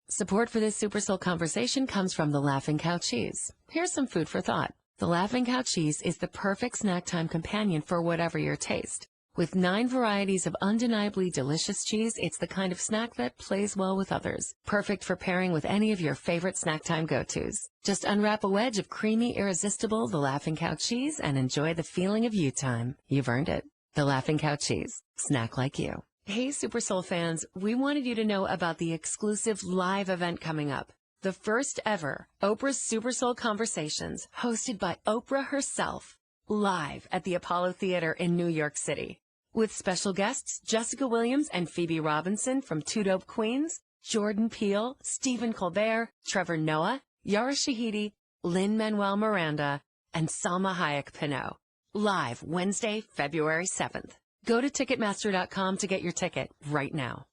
Support for this Super Soul conversation comes from the Laughing Cow Cheese. Here's some food for thought. The Laughing Cow Cheese is the perfect snack time companion for whatever your taste. With 9 varieties of undeniably delicious cheese, it's the kind of snack that plays well with others. Perfect for pairing with any of your favorite snack time go-tos. Just unwrap a wedge of creamy, irresistible The Laughing Cow Cheese and enjoy the feeling of you time. You've earned it. The Laughing Cow Cheese. Snack like you. Hey, Super Soul fans, we wanted you to know about the exclusive live event coming up. The first ever Oprah's Super Soul Conversations, hosted by Oprah herself, live at the Apollo Theater in New York City. With special guests Jessica Williams and Phoebe Robinson from Two Dope Queens, Jordan Peele, Stephen Colbert, Trevor Noah, Yara Shahidi, Lin-Manuel Miranda, and Salma Hayek Pinot. Live Wednesday, February 7th. Go to Ticketmaster.com to get your ticket right now.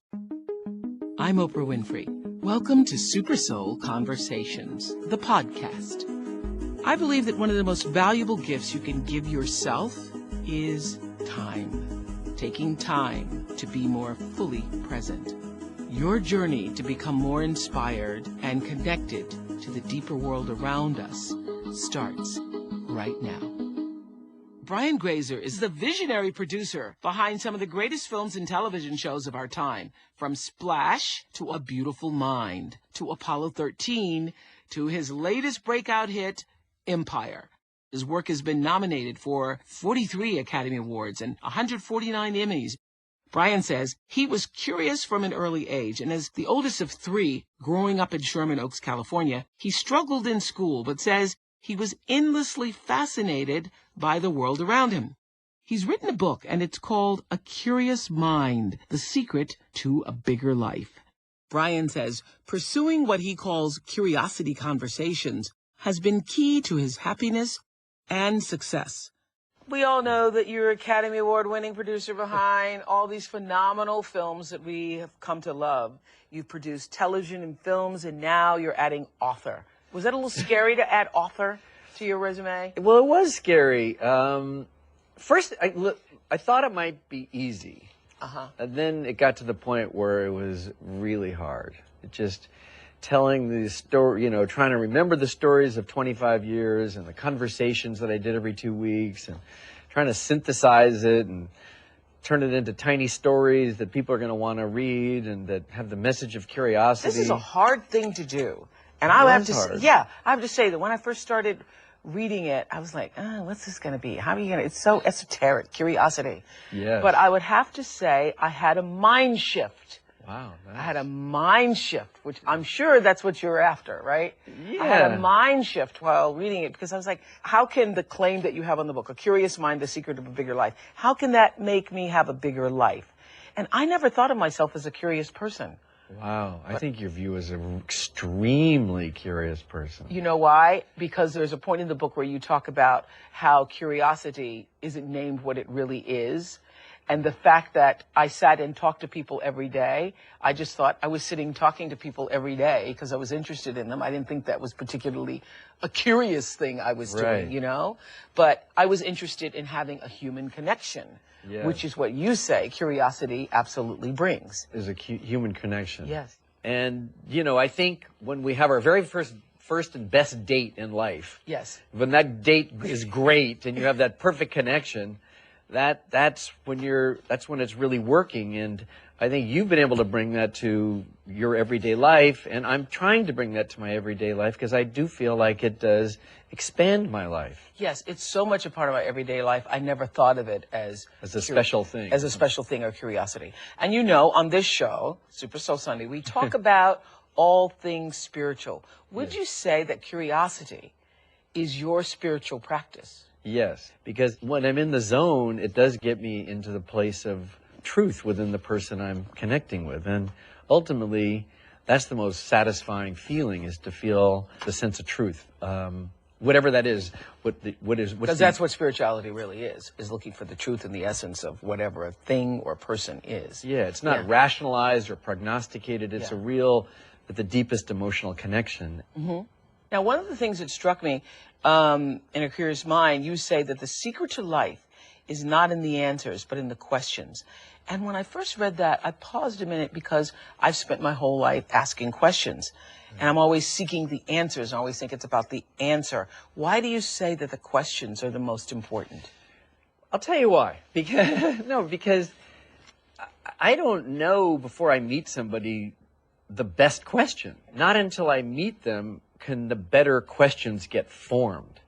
I'm Oprah Winfrey. Welcome to Super Soul Conversations, the podcast. I believe that one of the most valuable gifts you can give yourself is time. Taking time to be more fully present. Your journey to become more inspired and connected to the deeper world around us starts right now. Brian Grazer is the visionary producer behind some of the greatest films and television shows of our time, from Splash to A Beautiful Mind, to Apollo 13, to his latest breakout hit, Empire. His work has been nominated for 43 Academy Awards and 149 Emmys. Brian says he was curious from an early age, and as the oldest of 3 growing up in Sherman Oaks, California, he struggled in school, but says he was endlessly fascinated by the world around him. He's written a book, and it's called A Curious Mind, The Secret to a Bigger Life. Brian says pursuing what he calls curiosity conversations has been key to his happiness and success. We all know that you're Academy Award-winning producer behind all these phenomenal films that we have come to love. You've produced television and films, and now you're adding author. Was that a little scary to add author to your resume? Well, it was scary. First, I thought it might be easy. And then it got to the point where it was really hard. It just telling the story, trying to remember the stories of 25 years and the conversations that I did every 2 weeks and trying to synthesize it and turn it into tiny stories that people are going to want to read and that have the message of curiosity. This is a hard thing to do. And I have to say that when I first started reading it, I was like, what's this going to be? How are you going to, it's so esoteric, curiosity. Yes. But I would have to say I had a mind shift. Wow. Nice. I had a mind shift, which I'm sure that's what you're after, right? Yeah. I had a mind shift while reading it because I was like, how can the claim that you have on the book, A Curious Mind, The Secret of a Bigger Life, how can that make me have a bigger life? And I never thought of myself as a curious person. Wow. I think your view is an extremely curious person. You know why? Because there's a point in the book where you talk about how curiosity isn't named what it really is. And the fact that I sat and talked to people every day, I just thought I was sitting talking to people every day because I was interested in them. I didn't think that was particularly a curious thing I was doing, But I was interested in having a human connection, which is what you say curiosity absolutely brings. Is a human connection. Yes. And, I think when we have our very first and best date in life. Yes. When that date is great and you have that perfect connection, that's when it's really working. And I think you've been able to bring that to your everyday life, and I'm trying to bring that to my everyday life because I do feel like it does expand my life. Yes, it's so much a part of my everyday life. I never thought of it as a special thing. As a special thing or curiosity. And on this show, Super Soul Sunday, we talk about all things spiritual. Would you say that curiosity is your spiritual practice? Yes, because when I'm in the zone, it does get me into the place of truth within the person I'm connecting with. And ultimately, that's the most satisfying feeling, is to feel the sense of truth. Whatever that is, because that's what spirituality really is looking for the truth and the essence of whatever a thing or person is. Yeah, it's not rationalized or prognosticated. It's a real, at the deepest emotional connection. Mm-hmm. Now, one of the things that struck me in A Curious Mind, you say that the secret to life is not in the answers, but in the questions. And when I first read that, I paused a minute because I've spent my whole life asking questions. And I'm always seeking the answers. I always think it's about the answer. Why do you say that the questions are the most important? I'll tell you why. Because I don't know before I meet somebody the best question. Not until I meet them can the better questions get formed.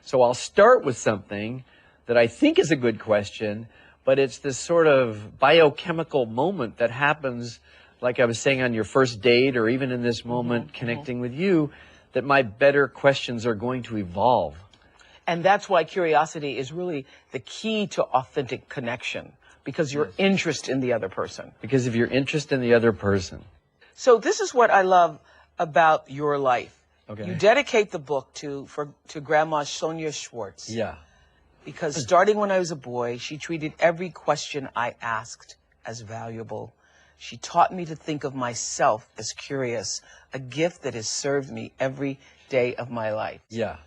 So I'll start with something that I think is a good question, but it's this sort of biochemical moment that happens, like I was saying, on your first date, or even in this moment connecting with you, that my better questions are going to evolve. And that's why curiosity is really the key to authentic connection, because your interest in the other person. Because of your interest in the other person. So this is what I love about your life. Okay. You dedicate the book to Grandma Sonia Schwartz. Yeah. Because starting when I was a boy, she treated every question I asked as valuable. She taught me to think of myself as curious, a gift that has served me every day of my life. Yeah.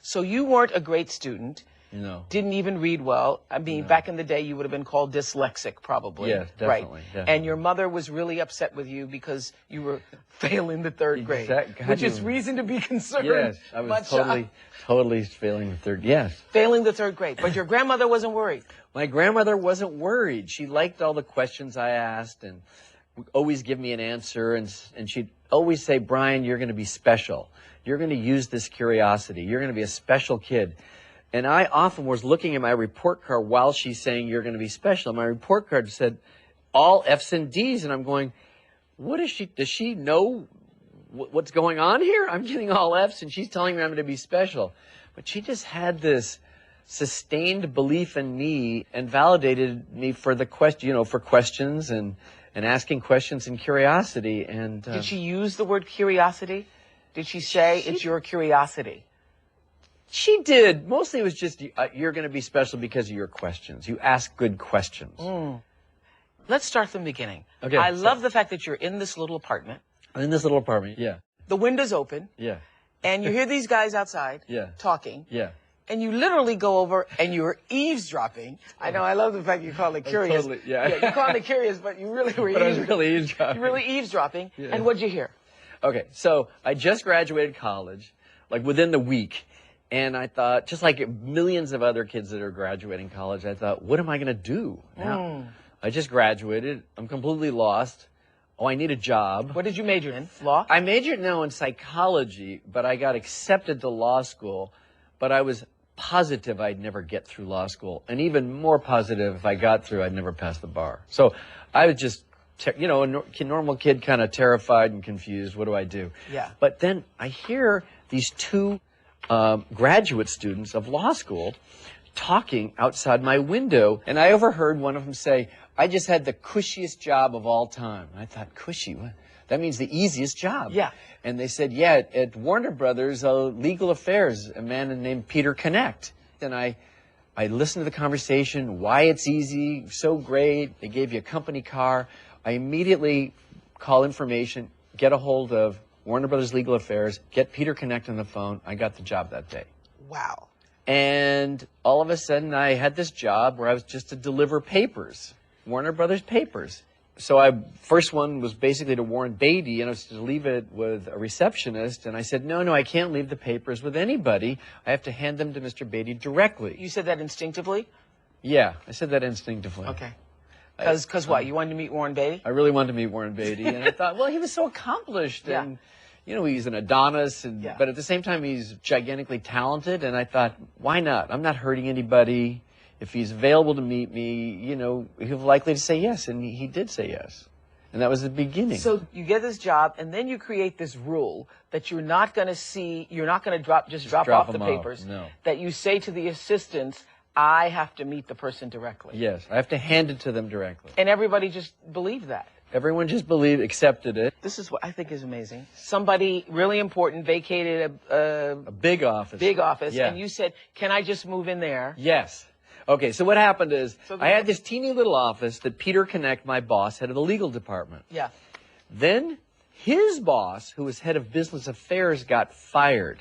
So you weren't a great student. No. Didn't even read well. I mean, back in the day, you would have been called dyslexic, probably. Yes, definitely, Right. definitely. And your mother was really upset with you because you were failing the third grade, which is reason to be concerned. Yes, I was totally failing the third. Yes. Failing the third grade. But your grandmother wasn't worried. My grandmother wasn't worried. She liked all the questions I asked and would always give me an answer. And she'd always say, Brian, you're going to be special. You're going to use this curiosity. You're going to be a special kid. And I often was looking at my report card while she's saying you're going to be special. My report card said all F's and D's. And I'm going, what is she? Does she know what's going on here? I'm getting all F's and she's telling me I'm going to be special. But she just had this sustained belief in me and validated me for the question, for questions and asking questions and curiosity. And did she use the word curiosity? Did she say it's your curiosity? She did. Mostly it was just, you're going to be special because of your questions. You ask good questions. Let's start from the beginning. Okay. I love the fact that you're in this little apartment. In this little apartment, yeah. The window's open. Yeah. And you hear these guys outside talking. Yeah. And you literally go over and you're eavesdropping. I know, I love the fact you call it curious. Totally, yeah. You call it curious, but you really were But I was really eavesdropping. You're really eavesdropping. Yeah. And what'd you hear? Okay, so I just graduated college, like within the week. And I thought, just like millions of other kids that are graduating college, I thought, what am I going to do now? I just graduated. I'm completely lost. Oh, I need a job. What did you major in? Law? I majored now in psychology, but I got accepted to law school. But I was positive I'd never get through law school. And even more positive, if I got through, I'd never pass the bar. So I was just, a normal kid, kind of terrified and confused. What do I do? Yeah. But then I hear these two graduate students of law school talking outside my window, and I overheard one of them say, I just had the cushiest job of all time. And I thought, cushy? What? That means the easiest job. Yeah. And they said, yeah, at Warner Brothers, legal affairs, a man named Peter Connect. And I listened to the conversation, why it's easy, so great. They gave you a company car. I immediately call information, get a hold of Warner Brothers Legal Affairs, get Peter Connect on the phone. I got the job that day. Wow. And all of a sudden, I had this job where I was just to deliver papers, Warner Brothers papers. So first one was basically to Warren Beatty, and I was to leave it with a receptionist. And I said, no, I can't leave the papers with anybody. I have to hand them to Mr. Beatty directly. You said that instinctively? Yeah, I said that instinctively. Okay. Because what? You wanted to meet Warren Beatty? I really wanted to meet Warren Beatty. And I thought, well, he was so accomplished. Yeah. And, he's an Adonis. Yeah. But at the same time, he's gigantically talented. And I thought, why not? I'm not hurting anybody. If he's available to meet me, he's likely to say yes. And he did say yes. And that was the beginning. So you get this job, and then you create this rule that you're not going to drop off the papers. No. That you say to the assistants, I have to meet the person directly. Yes, I have to hand it to them directly. And everybody just believed that. Everyone just accepted it. This is what I think is amazing. Somebody really important vacated a big office. Big office. Yeah. And you said, can I just move in there? Yes. Okay, so what happened is I had this teeny little office that Peter Connect, my boss, head of the legal department. Yeah. Then his boss, who was head of business affairs, got fired,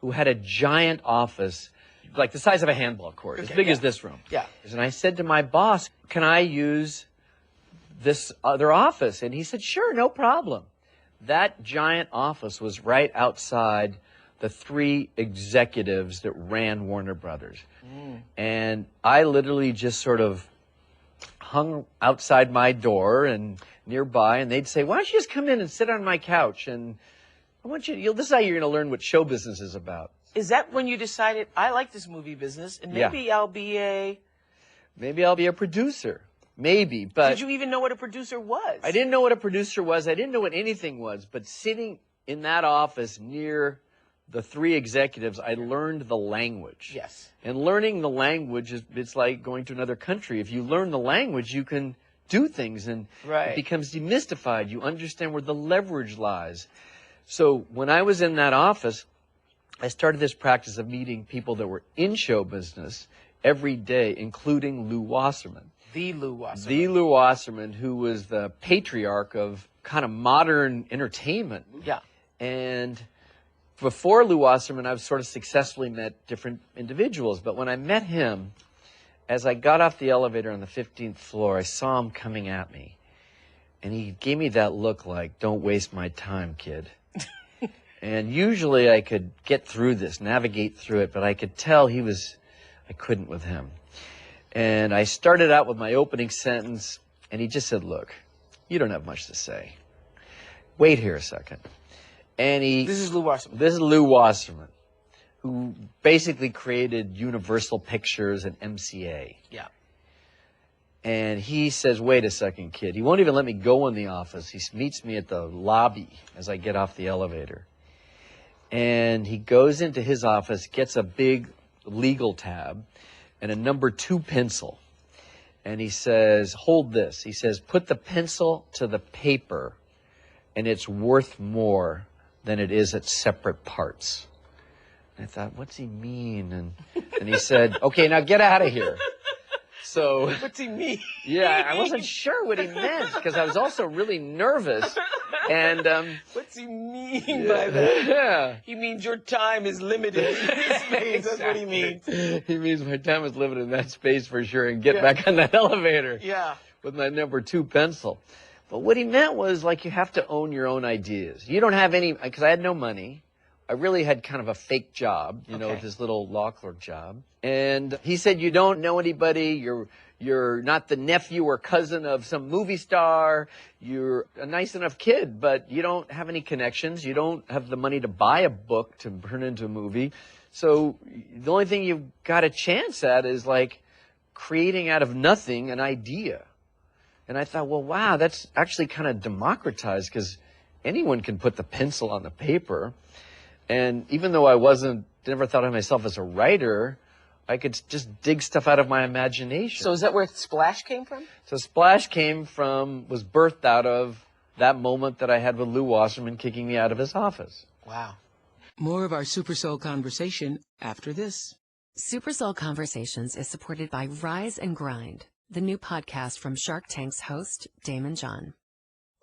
who had a giant office like the size of a handball court, as big as this room. Yeah. And I said to my boss, can I use this other office? And he said, sure, no problem. That giant office was right outside the 3 executives that ran Warner Brothers. And I literally just sort of hung outside my door and nearby, and they'd say, why don't you just come in and sit on my couch? And I want you, this is how you're going to learn what show business is about. Is that when you decided, I like this movie business, and maybe I'll be a... Maybe I'll be a producer. Maybe, but... Did you even know what a producer was? I didn't know what a producer was. I didn't know what anything was. But sitting in that office near the 3 executives, I learned the language. Yes. And learning the language, it's like going to another country. If you learn the language, you can do things, and it becomes demystified. You understand where the leverage lies. So when I was in that office, I started this practice of meeting people that were in show business every day, including Lew Wasserman. The Lew Wasserman. The Lew Wasserman, who was the patriarch of kind of modern entertainment. Yeah. And before Lew Wasserman, I've sort of successfully met different individuals. But when I met him, as I got off the elevator on the 15th floor, I saw him coming at me. And he gave me that look like, don't waste my time, kid. And usually I could get through this, navigate through it, but I could tell I couldn't with him. And I started out with my opening sentence, and he just said, look, you don't have much to say. Wait here a second. And This is Lew Wasserman. This is Lew Wasserman, who basically created Universal Pictures and MCA. Yeah. And he says, wait a second, kid. He won't even let me go in the office. He meets me at the lobby as I get off the elevator. And he goes into his office, gets a big legal tab and a number 2 pencil. And he says, hold this. He says, put the pencil to the paper, and it's worth more than it is at separate parts. And I thought, what's he mean? And he said, okay, now get out of here. So, what's he mean? Yeah, I wasn't sure what he meant because I was also really nervous. And what's he mean by that? Yeah, he means your time is limited in this space. That's what he means. He means my time is limited in that space for sure. And get back on that elevator. Yeah, with my number 2 pencil. But what he meant was like you have to own your own ideas. You don't have any, because I had no money. I really had kind of a fake job, you know, this little law clerk job. And he said, you don't know anybody. You're not the nephew or cousin of some movie star. You're a nice enough kid, but you don't have any connections. You don't have the money to buy a book to turn into a movie. So the only thing you've got a chance at is like creating out of nothing an idea. And I thought, well, wow, that's actually kind of democratized because anyone can put the pencil on the paper. And even though I never thought of myself as a writer, I could just dig stuff out of my imagination. So is that where Splash came from? So Splash was birthed out of that moment that I had with Lew Wasserman kicking me out of his office. Wow. More of our Super Soul conversation after this. Super Soul Conversations is supported by Rise and Grind, the new podcast from Shark Tank's host, Damon John.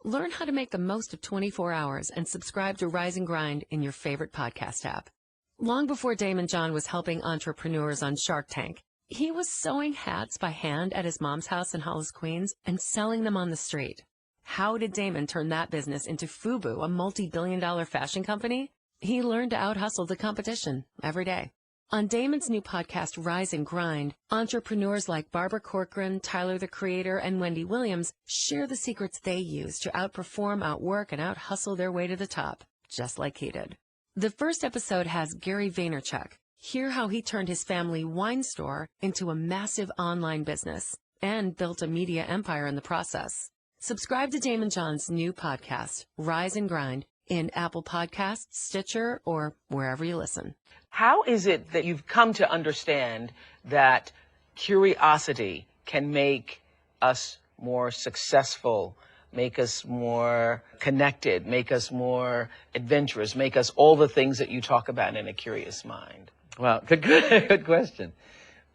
Learn how to make the most of 24 hours and subscribe to Rise and Grind in your favorite podcast app. Long before Damon John was helping entrepreneurs on Shark Tank, he was sewing hats by hand at his mom's house in Hollis, Queens, and selling them on the street. How did Damon turn that business into FUBU, a multi-billion-dollar fashion company? He learned to out-hustle the competition every day. On Damon's new podcast, Rise and Grind, entrepreneurs like Barbara Corcoran, Tyler the Creator, and Wendy Williams share the secrets they use to outperform, outwork, and out-hustle their way to the top, just like he did. The first episode has Gary Vaynerchuk. Hear how he turned his family wine store into a massive online business and built a media empire in the process. Subscribe to Damon John's new podcast, Rise and Grind, in Apple Podcasts, Stitcher, or wherever you listen. How is it that you've come to understand that curiosity can make us more successful, make us more connected, make us more adventurous, make us all the things that you talk about in A Curious Mind? Well, good question.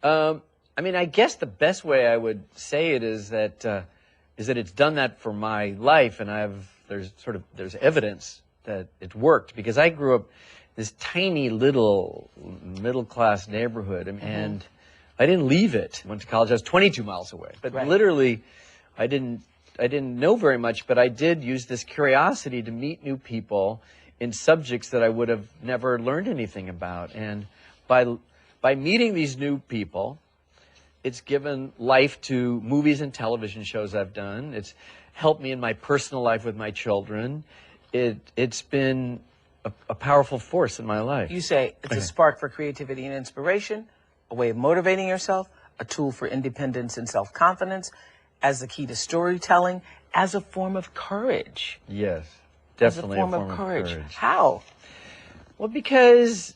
I mean, I guess the best way I would say it is that it's done that for my life, and there's evidence that it worked, because I grew up this tiny little middle-class neighborhood, and I didn't leave it. Went to college. I was 22 miles away, but literally, I didn't know very much. But I did use this curiosity to meet new people in subjects that I would have never learned anything about. And by meeting these new people, it's given life to movies and television shows I've done. It's helped me in my personal life with my children. It's been a powerful force in my life. You say it's a spark for creativity and inspiration, a way of motivating yourself, a tool for independence and self-confidence, as the key to storytelling, as a form of courage. Yes, definitely as a form of courage. How? Well, because,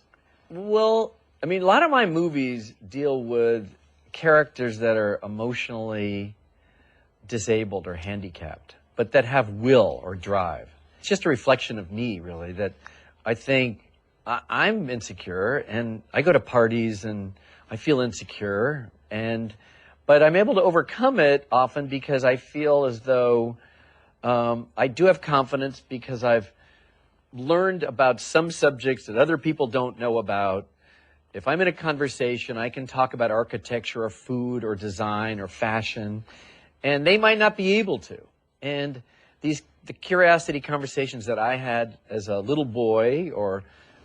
I mean, a lot of my movies deal with characters that are emotionally disabled or handicapped, but that have will or drive. It's just a reflection of me, really, that I think I'm insecure, and I go to parties and I feel insecure, but I'm able to overcome it often because I feel as though I do have confidence, because I've learned about some subjects that other people don't know about. If I'm in a conversation, I can talk about architecture or food or design or fashion, and they might not be able to. And the curiosity conversations that I had as a little boy or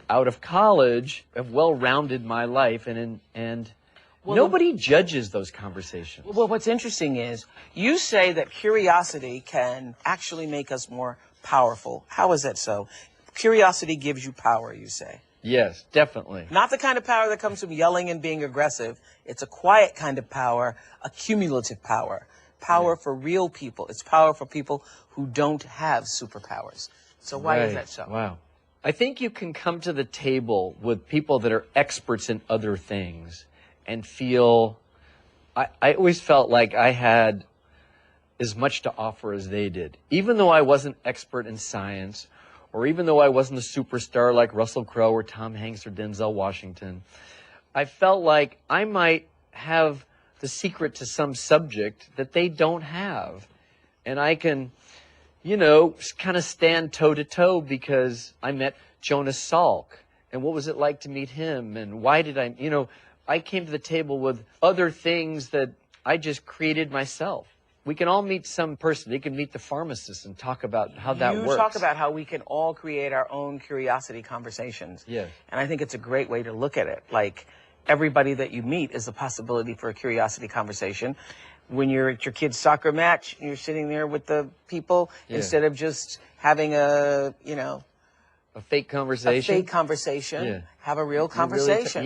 out of college have well-rounded my life, and nobody judges those conversations. Well, what's interesting is you say that curiosity can actually make us more powerful. How is that so? Curiosity gives you power, you say. Yes, definitely. Not the kind of power that comes from yelling and being aggressive. It's a quiet kind of power, a cumulative power. Power for real people. It's power for people who don't have superpowers. So why is that so? Wow. I think you can come to the table with people that are experts in other things and feel, I always felt like I had as much to offer as they did. Even though I wasn't expert in science, or even though I wasn't a superstar like Russell Crowe or Tom Hanks or Denzel Washington, I felt like I might have the secret to some subject that they don't have. And I can, kind of stand toe-to-toe, because I met Jonas Salk. And what was it like to meet him? And why did I came to the table with other things that I just created myself. We can all meet some person. They can meet the pharmacist and talk about how that works. You talk about how we can all create our own curiosity conversations. Yes. And I think it's a great way to look at it. Like, everybody that you meet is a possibility for a curiosity conversation. When you're at your kid's soccer match, you're sitting there with the people, instead of just having a fake conversation. Have a real conversation.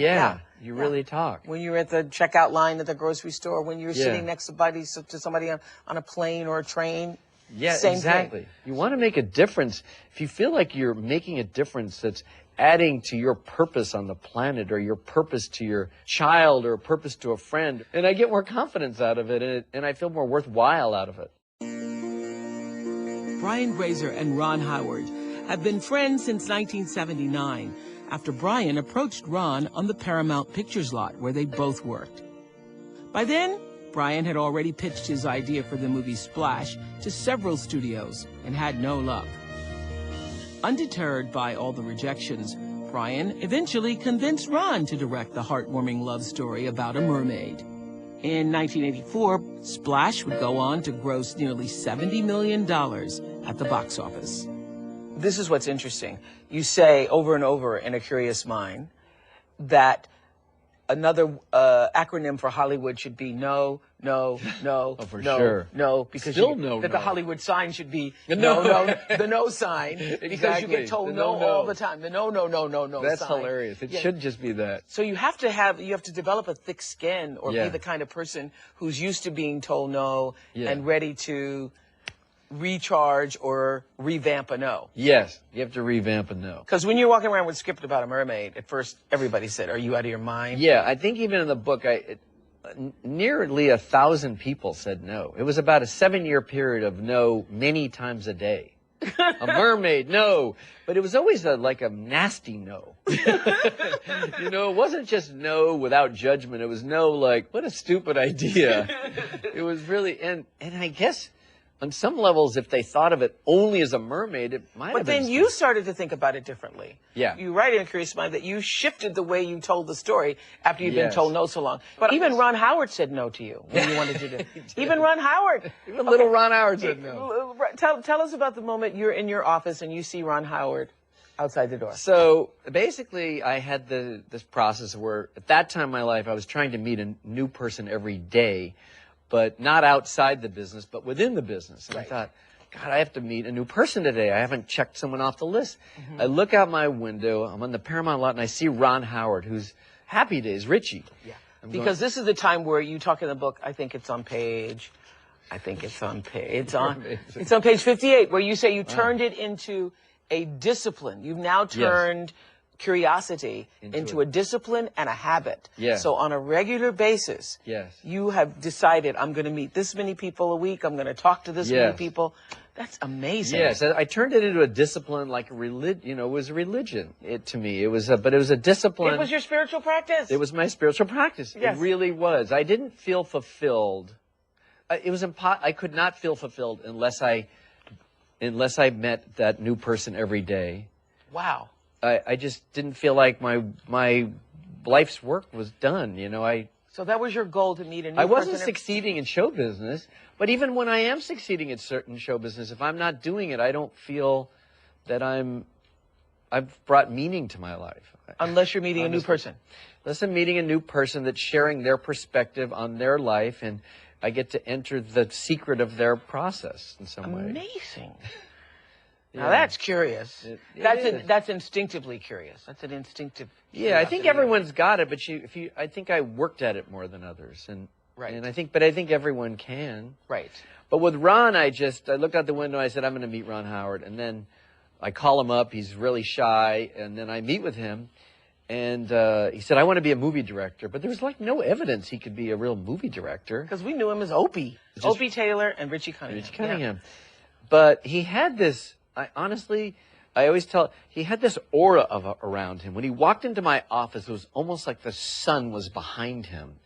You really talk. When you're at the checkout line at the grocery store, when you're sitting next to somebody on a plane or a train. Yeah, same exactly. thing. You want to make a difference. If you feel like you're making a difference that's adding to your purpose on the planet, or your purpose to your child, or a purpose to a friend, and I get more confidence out of it, and I feel more worthwhile out of it. Brian Grazer and Ron Howard have been friends since 1979, after Brian approached Ron on the Paramount Pictures lot where they both worked. By then, Brian had already pitched his idea for the movie Splash to several studios and had no luck. Undeterred by all the rejections, Brian eventually convinced Ron to direct the heartwarming love story about a mermaid. In 1984, Splash would go on to gross nearly $70 million at the box office. This is what's interesting. You say over and over in A Curious Mind that another acronym for Hollywood should be no, no, no, oh, for no, sure. no, because the Hollywood sign should be the no sign, because you get told no all the time. The no That's sign. hilarious. It should just be that. So you have to develop a thick skin, or be the kind of person who's used to being told no and ready to recharge or revamp a no. Yes, you have to revamp a no. Because when you're walking around with a script about a mermaid, at first everybody said, "Are you out of your mind?" Yeah, I think even in the book, nearly 1,000 people said no. It was about a 7-year period of no many times a day. A mermaid, no. But it was always like a nasty no. It wasn't just no without judgment. It was no like, what a stupid idea. It was really, and I guess on some levels, if they thought of it only as a mermaid, it might have been. But then you started to think about it differently. Yeah. You write in Curious Mind that you shifted the way you told the story after you'd been Yes. told no so long. But even Ron Howard said no to you when you wanted to do it. Even Ron Howard. Even little Ron Howard said no. Tell us about the moment you're in your office and you see Ron Howard outside the door. So basically, I had this process where at that time in my life, I was trying to meet a new person every day, but not outside the business, but within the business. And I thought, God, I have to meet a new person today. I haven't checked someone off the list. I look out my window, I'm on the Paramount lot, and I see Ron Howard, who's Happy Days, Richie. Yeah. Because this is the time where you talk in the book, I think it's on page 58, where you say you turned it into a discipline. You've now turned curiosity into a discipline and a habit. Yes. So on a regular basis, you have decided, I'm going to meet this many people a week. I'm going to talk to this many people. That's amazing. Yes, I turned it into a discipline, like a religion. You know, it was a religion. To me, it was but it was a discipline. It was your spiritual practice. It was my spiritual practice. Yes. It really was. I didn't feel fulfilled. I could not feel fulfilled unless I met that new person every day. Wow. I just didn't feel like my life's work was done. You know, So that was your goal, to meet a new person. I wasn't succeeding in show business, but even when I am succeeding at certain show business, if I'm not doing it, I don't feel that I've brought meaning to my life. Unless you're meeting a new person. Unless I'm meeting a new person that's sharing their perspective on their life, and I get to enter the secret of their process in some way. Amazing. Now that's curious. That's instinctively curious. That's an instinctive. Yeah, I think everyone's got it, but I think I worked at it more than others, and I think everyone can. Right. But with Ron, I looked out the window. I said, I'm going to meet Ron Howard, and then I call him up. He's really shy, and then I meet with him, and he said, I want to be a movie director, but there was like no evidence he could be a real movie director. Because we knew him as Opie. Opie Taylor and Richie Cunningham. Richie Cunningham. Yeah. But he had this. I always tell, he had this aura around him. When he walked into my office, it was almost like the sun was behind him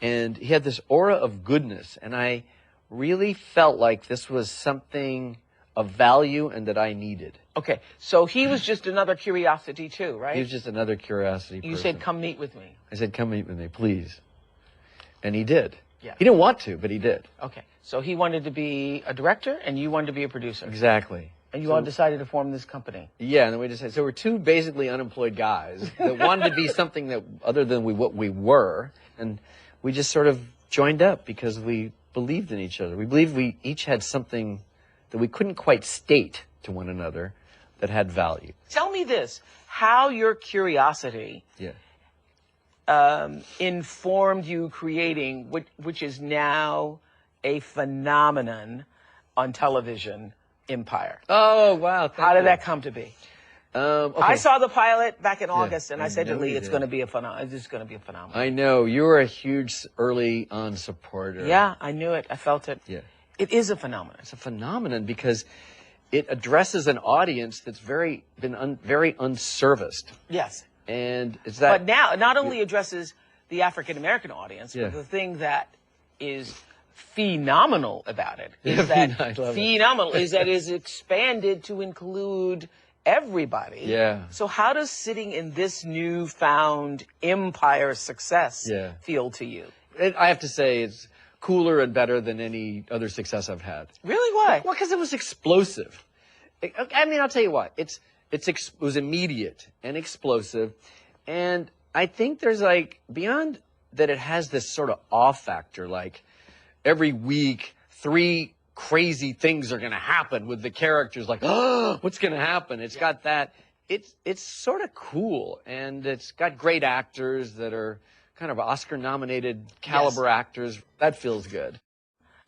and he had this aura of goodness. And I really felt like this was something of value and that I needed. Okay, so he was just another curiosity too, right? He was just another curiosity person. You said, come meet with me. I said, come meet with me, please. And he did. Yeah. He didn't want to, but he did. Okay. So he wanted to be a director and you wanted to be a producer. Exactly. And you all decided to form this company. Yeah, and then we decided. So we're two basically unemployed guys that wanted to be something that other than what we were, and we just sort of joined up because we believed in each other. We believed we each had something that we couldn't quite state to one another that had value. Tell me this: how your curiosity informed you creating which is now a phenomenon on television, Empire. Oh, wow. How did that come to be? Okay. I saw the pilot back in August, and I said to Lee, it's going to be a phenomenon. It's going to be a phenomenon. I know. You were a huge early on supporter. Yeah, I knew it. I felt it. Yeah. It is a phenomenon. It's a phenomenon because it addresses an audience that's very unserviced. Yes. And it's that. But now, it not only addresses the African-American audience, but the thing that is phenomenal about it is that it's expanded to include everybody. Yeah. So how does sitting in this newfound Empire success feel to you? I have to say it's cooler and better than any other success I've had. Really? Why? Well, because it was explosive. I mean, I'll tell you what. It was immediate and explosive, and I think there's like beyond that, it has this sort of awe factor, like. Every week, 3 crazy things are going to happen with the characters. Like, oh, what's going to happen? It's got that. It's sort of cool, and it's got great actors that are kind of Oscar-nominated caliber actors. That feels good.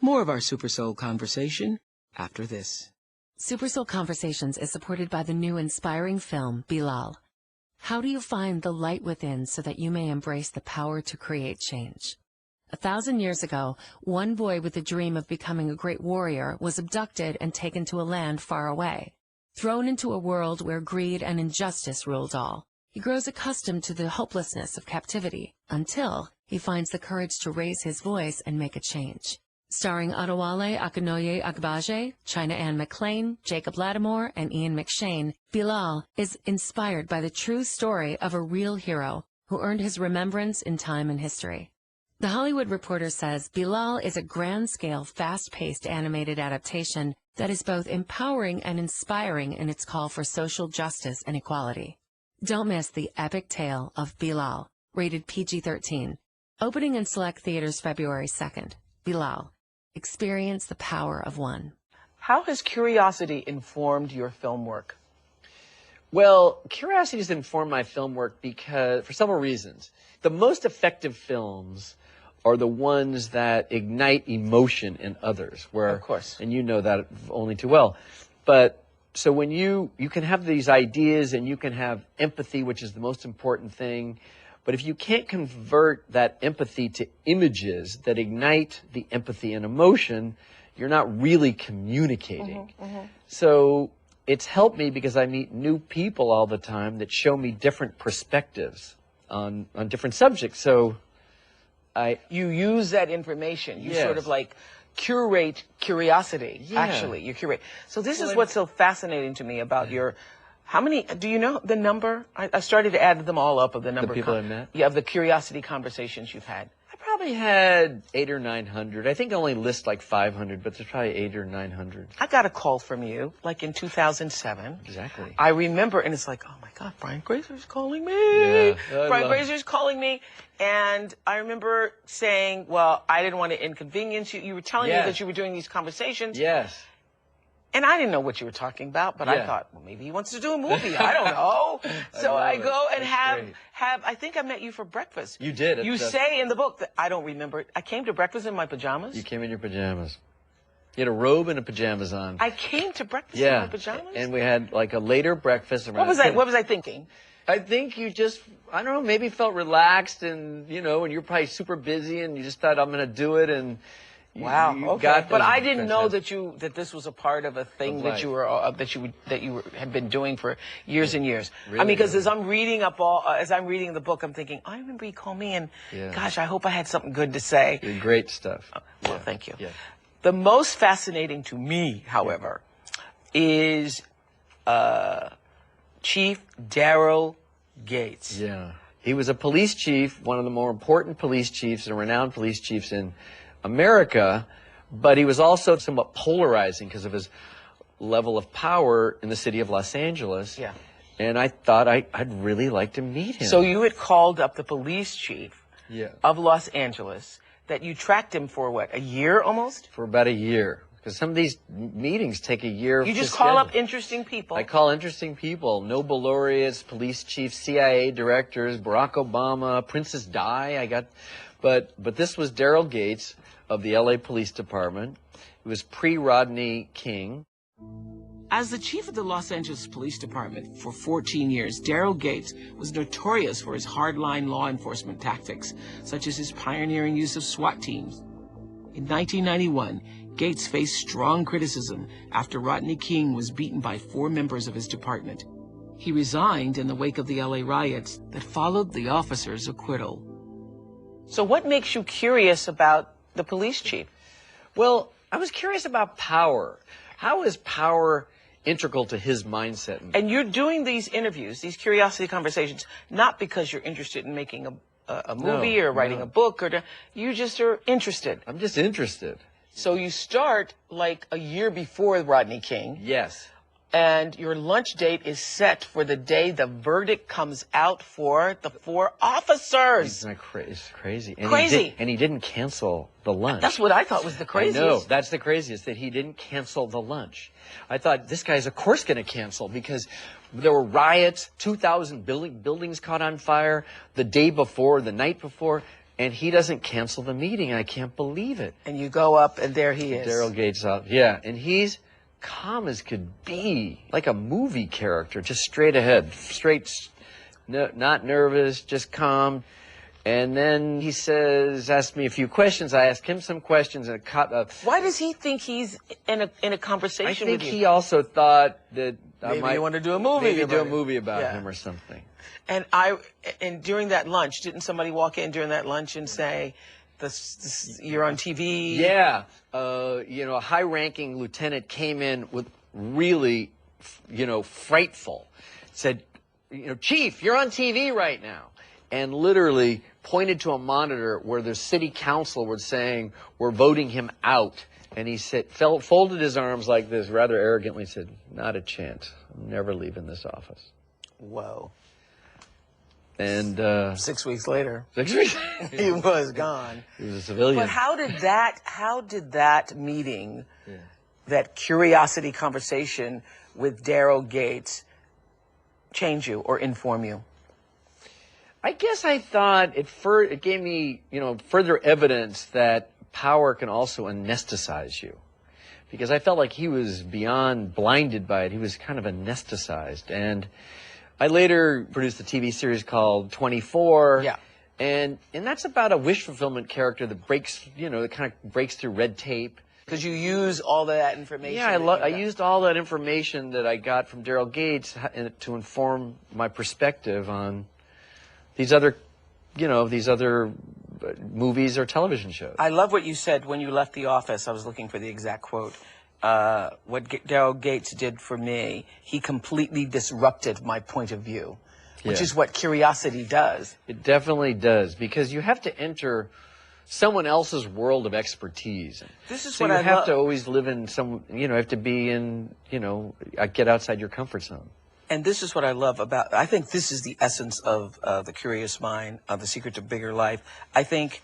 More of our Super Soul conversation after this. Super Soul Conversations is supported by the new inspiring film, Bilal. How do you find the light within so that you may embrace the power to create change? 1,000 years ago, one boy with a dream of becoming a great warrior was abducted and taken to a land far away. Thrown into a world where greed and injustice ruled all, he grows accustomed to the hopelessness of captivity until he finds the courage to raise his voice and make a change. Starring Adewale Akinnuoye Agbaje, China Anne McClain, Jacob Lattimore, and Ian McShane, Bilal is inspired by the true story of a real hero who earned his remembrance in time and history. The Hollywood Reporter says Bilal is a grand-scale, fast-paced animated adaptation that is both empowering and inspiring in its call for social justice and equality. Don't miss the epic tale of Bilal, rated PG-13. Opening in select theaters February 2nd. Bilal. Experience the power of one. How has curiosity informed your film work? Well, curiosity has informed my film work for several reasons. The most effective films are the ones that ignite emotion in others. Of course. And you know that only too well. But so when you can have these ideas and you can have empathy, which is the most important thing. But if you can't convert that empathy to images that ignite the empathy and emotion, you're not really communicating. So it's helped me because I meet new people all the time that show me different perspectives on different subjects. So you use that information. You Yes. sort of like curate curiosity, Yeah. actually. You curate. So this is what's so fascinating to me about your, how many, do you know the number? I started to add them all up of the number. people I met? Yeah, of the curiosity conversations you've had. I probably had 800 or 900. I think I only list like 500, but there's probably 800 or 900. I got a call from you, like in 2007. Exactly. I remember, and it's like, oh my God, Brian Grazer's calling me. Yeah, Brian Grazer's calling me. And I remember saying, well, I didn't want to inconvenience you. You were telling me Yes. that you were doing these conversations. Yes. And I didn't know what you were talking about, but I Yeah. thought, well, maybe he wants to do a movie. I don't know. So love I it. go and That's great. I think I met you for breakfast. You did. You That's- say in the book that, I don't remember it. I came to breakfast in my pajamas. You came in your pajamas. You had a robe and a pajamas on. I came to breakfast in Yeah. my pajamas? And we had like a later breakfast around. What was I thinking? I think you just, I don't know, maybe felt relaxed and, you know, and you're probably super busy and you just thought, I'm going to do it. And you, Wow. you Okay. got But those I didn't know fantastic- that this was a part of a thing Of that life. you were had been doing for years and years. I Really, mean, because really. as I'm reading the book, I'm thinking, I remember you called me and, Yeah. gosh, I hope I had something good to say. Great stuff. Well, thank you. Yeah. The most fascinating to me, however, is Chief Daryl Gates. Yeah. He was a police chief, one of the more important police chiefs and renowned police chiefs in America, but he was also somewhat polarizing because of his level of power in the city of Los Angeles. Yeah. And I thought I'd really like to meet him. So you had called up the police chief Yeah. of Los Angeles, that you tracked him for what, a year almost? For about a year. Because some of these meetings take a year. You to just call up schedule. interesting people. I call interesting people, Nobel laureates, police chiefs, CIA directors, Barack Obama, Princess Di. But this was Daryl Gates of the LA Police Department. It was pre-Rodney King. As the chief of the Los Angeles Police Department for 14 years, Daryl Gates was notorious for his hardline law enforcement tactics, such as his pioneering use of SWAT teams. In 1991, Gates faced strong criticism after Rodney King was beaten by 4 members of his department. He resigned in the wake of the LA riots that followed the officer's acquittal. So what makes you curious about the police chief? Well, I was curious about power. How is power integral to his mindset? And you're doing these interviews, these curiosity conversations, not because you're interested in making a movie or writing a book, you just are interested. I'm just interested. So you start like a year before Rodney King. Yes. And your lunch date is set for the day the verdict comes out for the 4 officers. It's crazy. And Crazy. He didn't cancel the lunch. That's what I thought was the craziest. I know. That's the craziest, that he didn't cancel the lunch. I thought, this guy's of course going to cancel because there were riots, 2,000 buildings caught on fire the day before, the night before, and he doesn't cancel the meeting. I can't believe it. And you go up, and there he is. Daryl Gates out. Yeah, and he's calm as could be, like a movie character, just straight ahead, not nervous, just calm. And then he asks me a few questions. I ask him some questions. And Why does he think he's in a conversation I think with you? he also thought that Maybe you want to do a movie maybe do a about it. movie about Yeah. him or something. And during that lunch, didn't somebody walk in during that lunch and say, You're on TV. Yeah. A high-ranking lieutenant came in with really, frightful. Said, Chief, you're on TV right now. And literally pointed to a monitor where the city council was saying, we're voting him out. And he said, folded his arms like this, rather arrogantly said, not a chance. I'm never leaving this office. Whoa. And 6 weeks later, 6 weeks, he was gone. He was a civilian. But how did that meeting, that curiosity conversation with Daryl Gates, change you or inform you? I guess I thought it gave me, further evidence that power can also anesthetize you. Because I felt like he was beyond blinded by it. He was kind of anesthetized. And I later produced a TV series called 24. Yeah. And that's about a wish fulfillment character that breaks, that kind of breaks through red tape. Because you use all that information. Yeah, I used all that information that I got from Daryl Gates to inform my perspective on these other movies or television shows. I love what you said when you left the office. I was looking for the exact quote. What Daryl Gates did for me, he completely disrupted my point of view, which is what curiosity does. It definitely does, because you have to enter someone else's world of expertise. This is so what you I have love. to always live in have to be in, get outside your comfort zone. And this is what I love about, I think this is the essence of The Curious Mind, of The Secret to Bigger Life. I think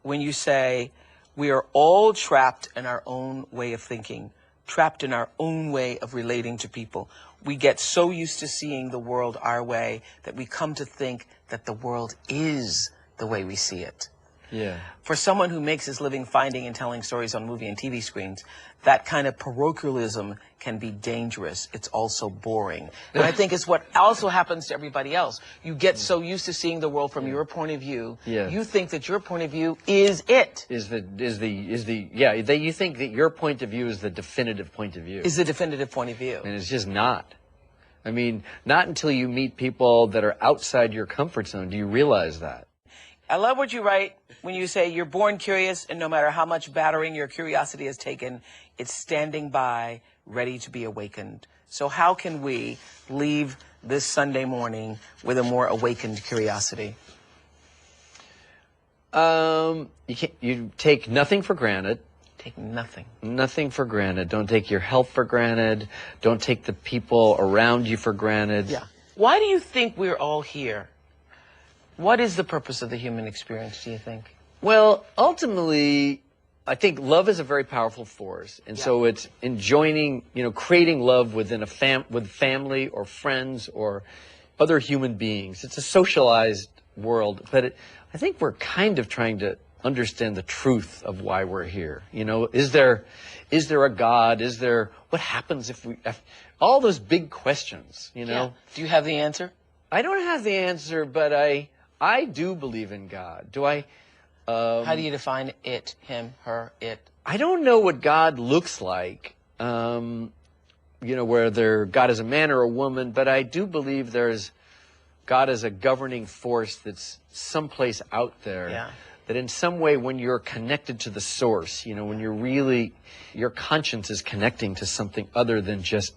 when you say we are all trapped in our own way of thinking, trapped in our own way of relating to people, we get so used to seeing the world our way that we come to think that the world is the way we see it. Yeah. For someone who makes his living finding and telling stories on movie and TV screens, that kind of parochialism can be dangerous. It's also boring. And I think it's what also happens to everybody else. You get so used to seeing the world from your point of view, you think that your point of view is it. You think that your point of view is the definitive point of view. Is the definitive point of view. And it's just not. I mean, not until you meet people that are outside your comfort zone do you realize that. I love what you write when you say you're born curious, and no matter how much battering your curiosity has taken, it's standing by, ready to be awakened. So how can we leave this Sunday morning with a more awakened curiosity? You take nothing for granted. Take nothing. Nothing for granted. Don't take your health for granted. Don't take the people around you for granted. Yeah. Why do you think we're all here? What is the purpose of the human experience, do you think? Well, ultimately, I think love is a very powerful force. And so it's enjoying, creating love within with family or friends or other human beings. It's a socialized world. But I think we're kind of trying to understand the truth of why we're here. Is there a God? What happens if all those big questions, Yeah. Do you have the answer? I don't have the answer, but I do believe in God. Do I? How do you define it, him, her, it? I don't know what God looks like, whether God is a man or a woman, but I do believe God is a governing force that's someplace out there. Yeah. That in some way, when you're connected to the source, when your conscience is connecting to something other than just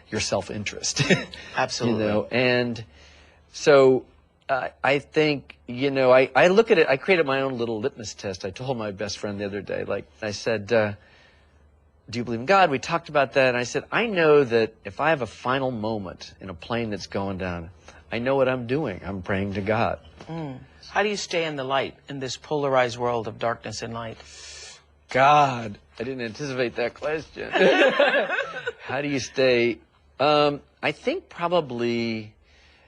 your self-interest. Absolutely. And so I think, I look at it, I created my own little litmus test. I told my best friend the other day, I said, do you believe in God? We talked about that. And I said, I know that if I have a final moment in a plane that's going down, I know what I'm doing. I'm praying to God. How do you stay in the light in this polarized world of darkness and light? God, I didn't anticipate that question. How do you stay? I think probably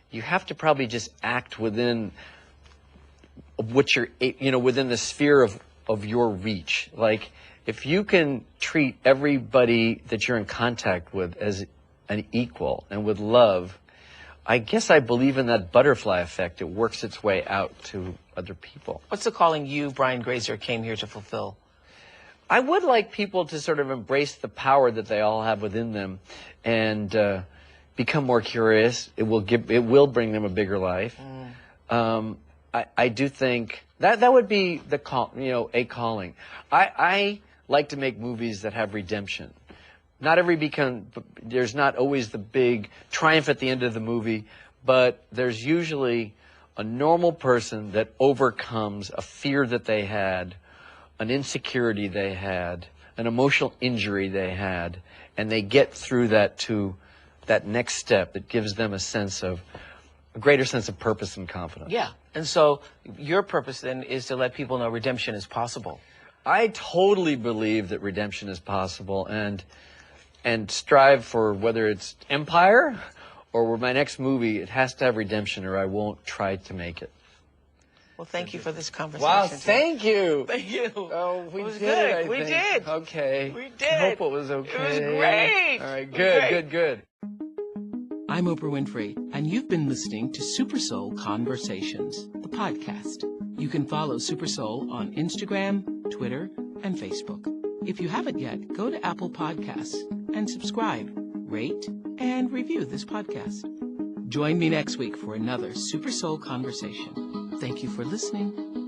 you have to probably just act within what you're, within the sphere of your reach. Like, if you can treat everybody that you're in contact with as an equal and with love, I guess I believe in that butterfly effect. It works its way out to other people. What's the calling you, Brian Grazer, came here to fulfill? I would like people to sort of embrace the power that they all have within them and become more curious. It will bring them a bigger life. I do think that would be the call, a calling. I like to make movies that have redemption. There's not always the big triumph at the end of the movie, but there's usually a normal person that overcomes a fear that they had, an insecurity they had, an emotional injury they had, and they get through that to that next step that gives them a greater sense of purpose and confidence. Yeah. And so your purpose then is to let people know redemption is possible. I totally believe that redemption is possible, and strive for, whether it's Empire or my next movie, it has to have redemption or I won't try to make it. Well, thank you for this conversation. Wow, thank you. Thank you. Oh, we it was did good. it, I we think. did. Okay. We did. I hope it was okay. It was great. All right, good. I'm Oprah Winfrey, and you've been listening to Super Soul Conversations, the podcast. You can follow Super Soul on Instagram, Twitter, and Facebook. If you haven't yet, go to Apple Podcasts and subscribe, rate, and review this podcast. Join me next week for another Super Soul Conversation. Thank you for listening.